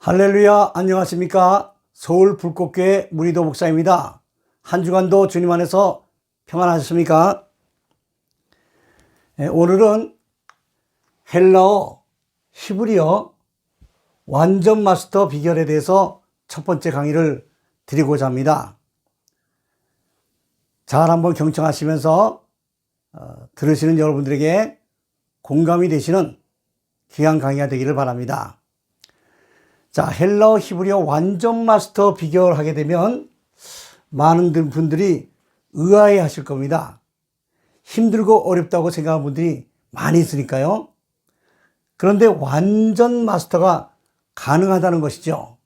할렐루야, 안녕하십니까? 서울 불꽃교회 무리도 목사입니다. 한 주간도 주님 안에서 평안하셨습니까? 오늘은 헬라어, 히브리어 완전 마스터 비결에 대해서 첫 번째 강의를 드리고자 합니다. 잘 한번 경청하시면서 들으시는 여러분들에게 공감이 되시는 귀한 강의가 되기를 바랍니다. 자, 헬라어 히브리어 완전 마스터 비결 하게 되면 많은 분들이 의아해 하실 겁니다. 힘들고 어렵다고 생각하는 분들이 많이 있으니까요. 그런데 완전 마스터가 가능하다는 것이죠.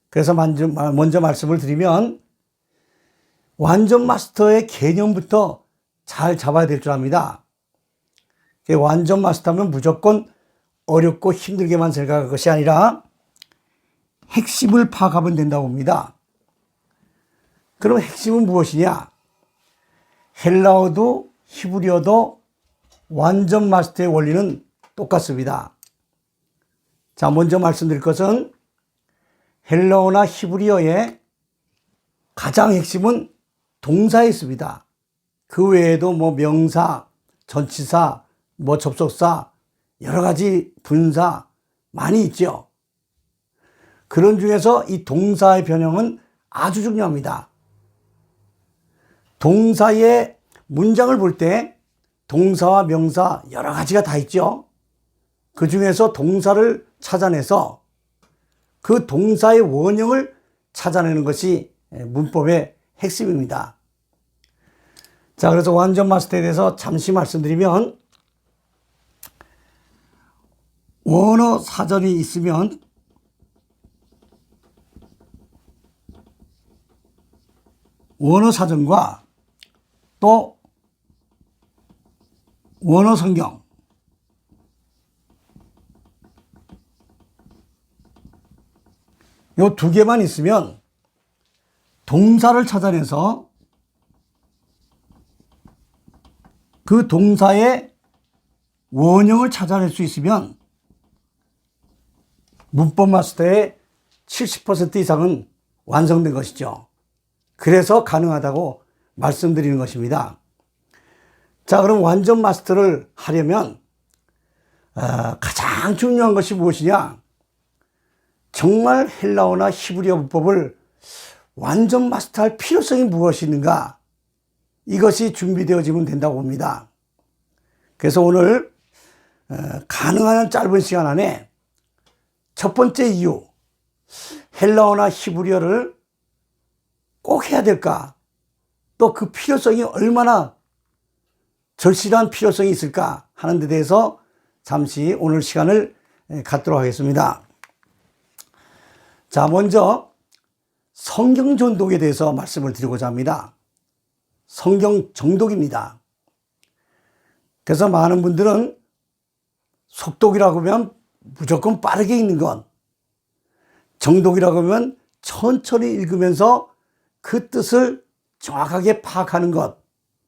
그래서 먼저 말씀을 드리면 완전 마스터의 개념부터 잘 잡아야 될 줄 압니다. 완전 마스터면 무조건 어렵고 힘들게만 생각할 것이 아니라 핵심을 파악하면 된다고 봅니다. 그럼 핵심은 무엇이냐? 헬라어도 히브리어도 완전 마스터의 원리는 똑같습니다. 자, 먼저 말씀드릴 것은 헬라어나 히브리어의 가장 핵심은 동사에 있습니다. 그 외에도 명사, 전치사, 접속사, 여러 가지 분사 많이 있죠. 그런 중에서 이 동사의 변형은 아주 중요합니다. 동사의 문장을 볼 때 동사와 명사 여러 가지가 다 있죠. 그 중에서 동사를 찾아내서 그 동사의 원형을 찾아내는 것이 문법의 핵심입니다. 자, 그래서 완전 마스터에 대해서 잠시 말씀드리면 원어 사전이 있으면 원어 사전과 또 원어 성경 요 두 개만 있으면 동사를 찾아내서 그 동사의 원형을 찾아낼 수 있으면 문법 마스터의 70% 이상은 완성된 것이죠. 그래서 가능하다고 말씀드리는 것입니다. 자, 그럼 완전 마스터를 하려면 가장 중요한 것이 무엇이냐? 정말 헬라어나 히브리어 문법을 완전 마스터할 필요성이 무엇이 있는가? 이것이 준비되어지면 된다고 봅니다. 그래서 오늘 가능한 짧은 시간 안에 첫 번째 이유, 헬라어나 히브리어를 꼭 해야 될까? 또 그 필요성이 얼마나 절실한 필요성이 있을까 하는 데 대해서 잠시 오늘 시간을 갖도록 하겠습니다. 자, 먼저 성경 전독에 대해서 말씀을 드리고자 합니다. 성경 정독입니다. 그래서 많은 분들은 속독이라고 하면 무조건 빠르게 읽는 것, 정독이라고 하면 천천히 읽으면서 그 뜻을 정확하게 파악하는 것,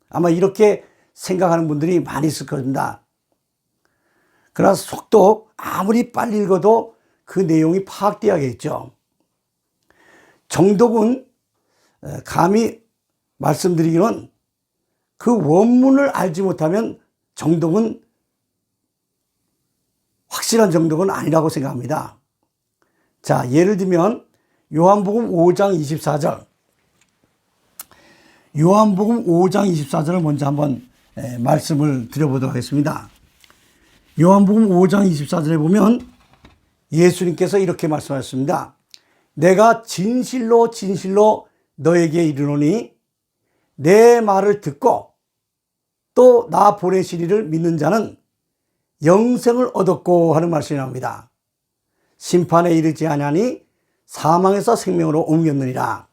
아마 이렇게 생각하는 분들이 많이 있을 겁니다. 그러나 속독, 아무리 빨리 읽어도 그 내용이 파악되어야겠죠. 정독은 감히 말씀드리기는 그 원문을 알지 못하면 정독은 확실한 정독은 아니라고 생각합니다. 자, 예를 들면 요한복음 5장 24절. 요한복음 5장 24절을 먼저 한번 말씀을 드려보도록 하겠습니다. 요한복음 5장 24절에 보면 예수님께서 이렇게 말씀하셨습니다. 내가 진실로 진실로 너에게 이르노니 내 말을 듣고 또 나 보내신 이를 믿는 자는 영생을 얻었고 하는 말씀이 나옵니다. 심판에 이르지 아니하니 사망에서 생명으로 옮겼느니라.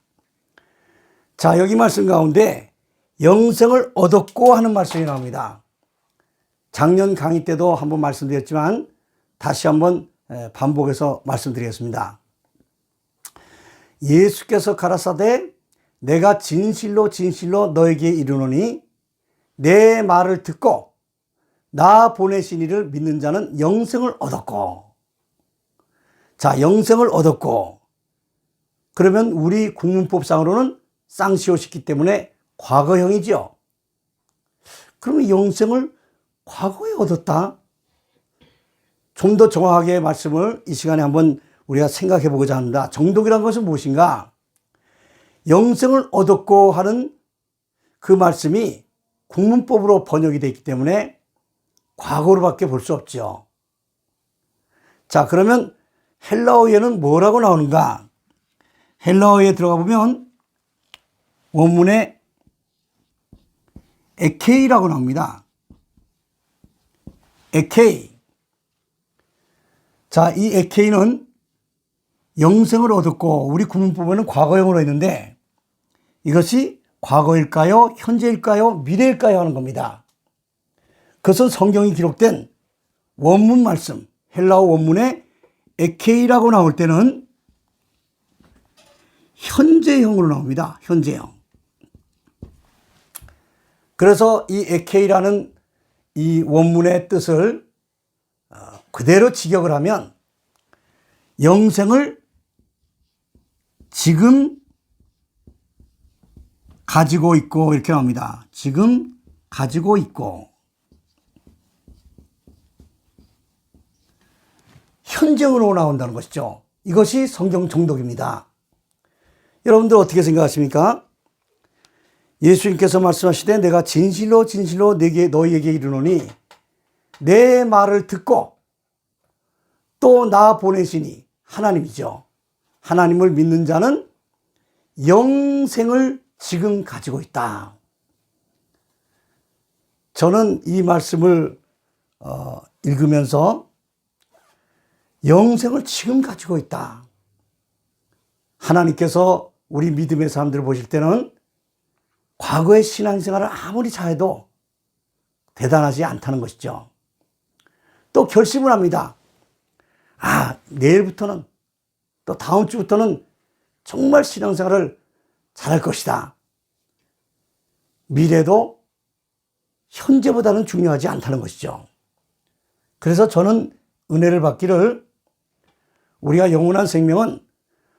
자, 여기 말씀 가운데 영생을 얻었고 하는 말씀이 나옵니다. 작년 강의 때도 한번 말씀드렸지만 다시 한번 반복해서 말씀드리겠습니다. 예수께서 가라사대 내가 진실로 진실로 너에게 이르노니 내 말을 듣고 나 보내신 이를 믿는 자는 영생을 얻었고, 자, 영생을 얻었고, 그러면 우리 국문법상으로는 쌍시옷이기 때문에 과거형이죠. 그러면 영생을 과거에 얻었다? 좀 더 정확하게 말씀을 이 시간에 한번 우리가 생각해 보고자 합니다. 정독이란 것은 무엇인가? 영생을 얻었고 하는 그 말씀이 국문법으로 번역이 되어 있기 때문에 과거로밖에 볼 수 없죠. 자, 그러면 헬라어에는 뭐라고 나오는가? 헬라어에 들어가 보면 원문에 에케이라고 나옵니다. 에케이. 자, 이 에케이는 영생을 얻었고 우리 국문법에는 과거형으로 했는데 이것이 과거일까요? 현재일까요? 미래일까요? 하는 겁니다. 그것은 성경이 기록된 원문 말씀, 헬라어 원문에 에케이라고 나올 때는 현재형으로 나옵니다. 현재형. 그래서 이 에케이라는 이 원문의 뜻을 그대로 직역을 하면 영생을 지금 가지고 있고 이렇게 나옵니다. 지금 가지고 있고. 현재형으로 나온다는 것이죠. 이것이 성경 정독입니다. 여러분들 어떻게 생각하십니까? 예수님께서 말씀하시되 내가 진실로 진실로 너희에게 이르노니 내 말을 듣고 또 나 보내시니 하나님이죠. 하나님을 믿는 자는 영생을 지금 가지고 있다. 저는 이 말씀을 읽으면서 영생을 지금 가지고 있다. 하나님께서 우리 믿음의 사람들을 보실 때는 과거의 신앙생활을 아무리 잘해도 대단하지 않다는 것이죠. 또 결심을 합니다. 내일부터는 또 다음 주부터는 정말 신앙생활을 잘할 것이다. 미래도 현재보다는 중요하지 않다는 것이죠. 그래서 저는 은혜를 받기를 우리가 영원한 생명은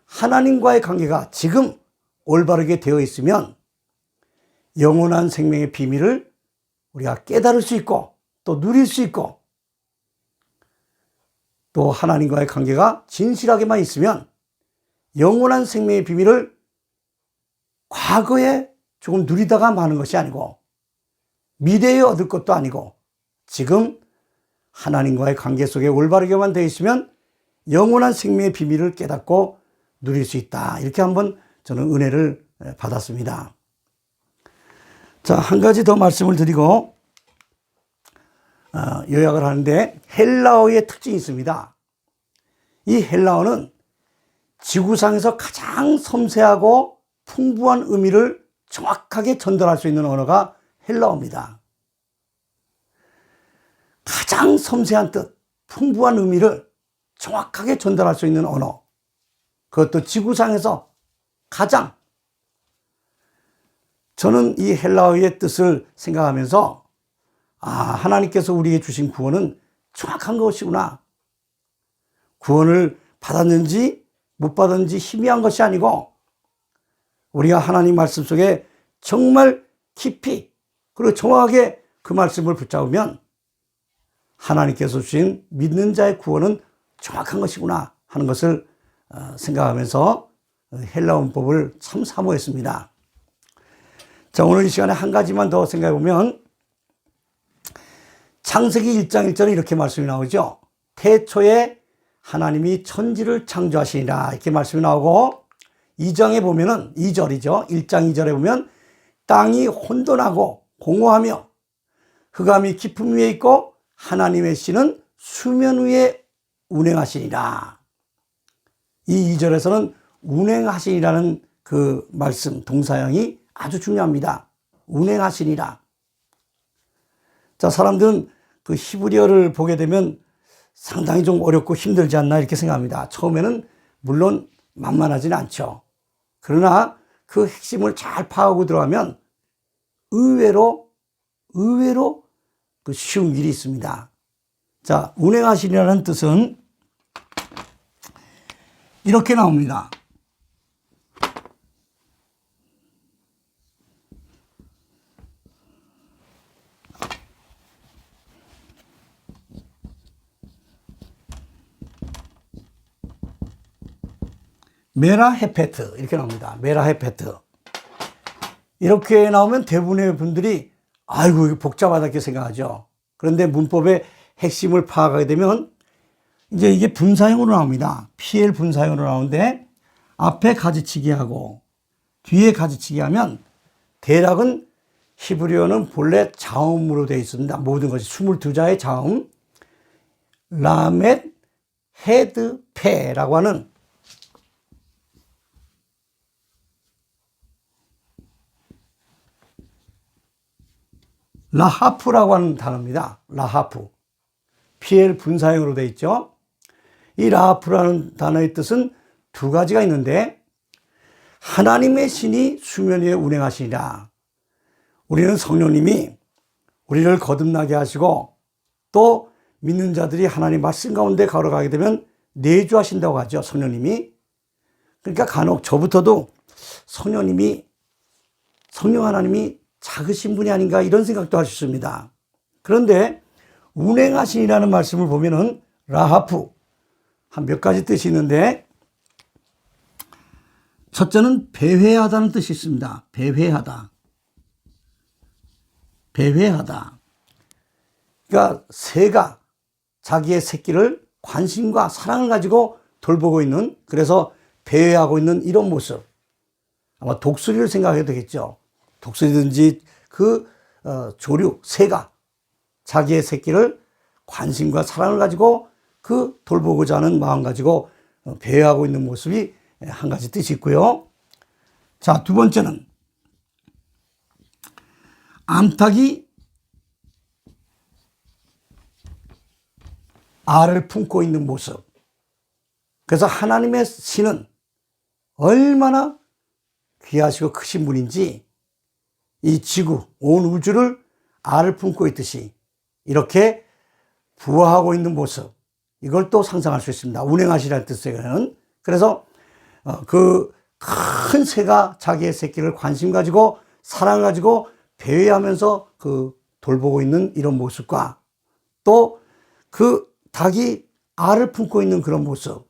하나님과의 관계가 지금 올바르게 되어 있으면 영원한 생명의 비밀을 우리가 깨달을 수 있고 또 누릴 수 있고 또 하나님과의 관계가 진실하게만 있으면 영원한 생명의 비밀을 과거에 조금 누리다가 마는 것이 아니고 미래에 얻을 것도 아니고 지금 하나님과의 관계 속에 올바르게만 되어 있으면 영원한 생명의 비밀을 깨닫고 누릴 수 있다. 이렇게 한번 저는 은혜를 받았습니다. 자, 한 가지 더 말씀을 드리고 요약을 하는데 헬라어의 특징이 있습니다. 이 헬라어는 지구상에서 가장 섬세하고 풍부한 의미를 정확하게 전달할 수 있는 언어가 헬라어입니다. 가장 섬세한 뜻, 풍부한 의미를 정확하게 전달할 수 있는 언어. 그것도 지구상에서 가장. 저는 이 헬라어의 뜻을 생각하면서 하나님께서 우리에게 주신 구원은 정확한 것이구나. 구원을 받았는지 못 받았는지 희미한 것이 아니고 우리가 하나님 말씀 속에 정말 깊이 그리고 정확하게 그 말씀을 붙잡으면 하나님께서 주신 믿는 자의 구원은 정확한 것이구나 하는 것을 생각하면서 헬라어 문법을 참 사모했습니다. 자, 오늘 이 시간에 한 가지만 더 생각해 보면 창세기 1장 1절에 이렇게 말씀이 나오죠. 태초에 하나님이 천지를 창조하시니라 이렇게 말씀이 나오고 2장에 보면은 2절이죠. 1장 2절에 보면 땅이 혼돈하고 공허하며 흑암이 깊음 위에 있고 하나님의 씨는 수면 위에 운행하시니라. 이 2절에서는 운행하시니라는 그 말씀 동사형이 아주 중요합니다. 운행하시니라. 자, 사람들은 그 히브리어를 보게 되면 상당히 좀 어렵고 힘들지 않나 이렇게 생각합니다. 처음에는 물론 만만하지는 않죠. 그러나 그 핵심을 잘 파악하고 들어가면 의외로 그 쉬운 일이 있습니다. 자, 운행하시리라는 뜻은 이렇게 나옵니다. 메라헤페트 이렇게 나옵니다. 메라헤페트. 이렇게 나오면 대부분의 분들이 아이고 이거 복잡하다 이렇게 생각하죠. 그런데 문법의 핵심을 파악하게 되면 이제 이게 분사형으로 나옵니다. PL 분사형으로 나오는데 앞에 가지치기 하고 뒤에 가지치기 하면 대략은 히브리어는 본래 자음으로 되어 있습니다. 모든 것이 22자의 자음 라멧 헤드 페라고 하는 라하프라고 하는 단어입니다. 라하프. PL 분사형으로 되어 있죠. 이 라하프라는 단어의 뜻은 두 가지가 있는데 하나님의 신이 수면 위에 운행하시니라. 우리는 성령님이 우리를 거듭나게 하시고 또 믿는 자들이 하나님 말씀 가운데 걸어가게 되면 내주하신다고 하죠. 성령님이. 그러니까 간혹 저부터도 성령 하나님이 작으신 분이 아닌가 이런 생각도 할 수 있습니다. 그런데 운행하신이라는 말씀을 보면은 라하프 한 몇 가지 뜻이 있는데 첫째는 배회하다는 뜻이 있습니다. 배회하다. 그러니까 새가 자기의 새끼를 관심과 사랑을 가지고 돌보고 있는, 그래서 배회하고 있는 이런 모습. 아마 독수리를 생각해도 되겠죠. 독수리든지 조류, 새가 자기의 새끼를 관심과 사랑을 가지고 그 돌보고자 하는 마음 가지고 배회하고 있는 모습이 한 가지 뜻이 있고요. 자, 두 번째는 암탉이 알을 품고 있는 모습. 그래서 하나님의 신은 얼마나 귀하시고 크신 분인지 이 지구, 온 우주를 알을 품고 있듯이 이렇게 부화하고 있는 모습, 이걸 또 상상할 수 있습니다. 운행하시라는 뜻에는. 그래서 그 큰 새가 자기의 새끼를 관심 가지고 사랑 가지고 배회하면서 그 돌보고 있는 이런 모습과 또 그 닭이 알을 품고 있는 그런 모습,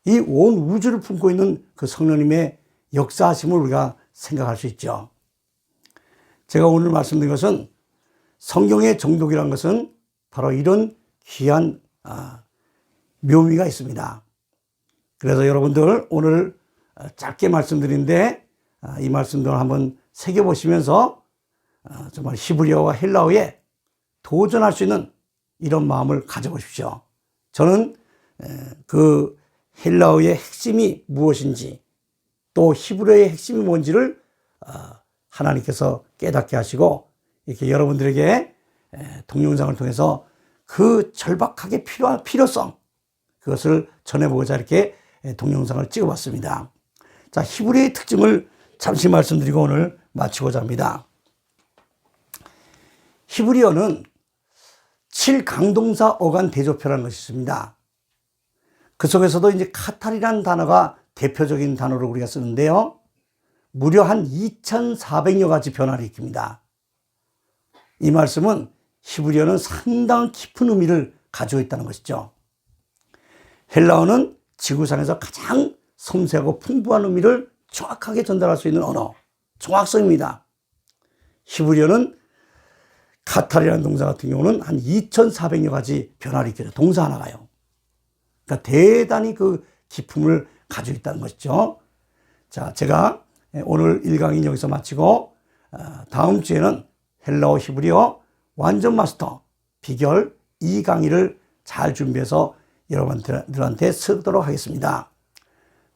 이 온 우주를 품고 있는 그 성령님의 역사하심을 우리가 생각할 수 있죠. 제가 오늘 말씀드린 것은 성경의 정독이라는 것은 바로 이런 귀한 묘미가 있습니다. 그래서 여러분들 오늘 짧게 말씀드린데 이 말씀들을 한번 새겨보시면서 정말 히브리어와 헬라어에 도전할 수 있는 이런 마음을 가져보십시오. 저는 그 헬라어의 핵심이 무엇인지 또 히브리어의 핵심이 뭔지를 하나님께서 깨닫게 하시고 이렇게 여러분들에게 동영상을 통해서 그 절박하게 필요한 필요성, 그것을 전해보고자 이렇게 동영상을 찍어봤습니다. 자, 히브리어의 특징을 잠시 말씀드리고 오늘 마치고자 합니다. 히브리어는 7강동사 어간 대조표라는 것이 있습니다. 그 속에서도 이제 카탈이라는 단어가 대표적인 단어로 우리가 쓰는데요. 무려 한 2,400여 가지 변화를 익힙니다. 이 말씀은 히브리어는 상당한 깊은 의미를 가지고 있다는 것이죠. 헬라어는 지구상에서 가장 섬세하고 풍부한 의미를 정확하게 전달할 수 있는 언어, 정확성입니다. 히브리어는 카탈이라는 동사 같은 경우는 한 2,400여 가지 변화를 일으켜요. 동사 하나가요. 그러니까 대단히 그 기품을 가지고 있다는 것이죠. 자, 제가 오늘 1강인 여기서 마치고 다음 주에는 헬라어 히브리어 완전 마스터 비결 2강의를 잘 준비해서 여러분들한테 쓰도록 하겠습니다.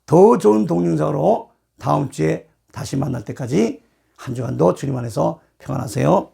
더 좋은 동영상으로 다음 주에 다시 만날 때까지 한 주간도 주님 안에서 평안하세요.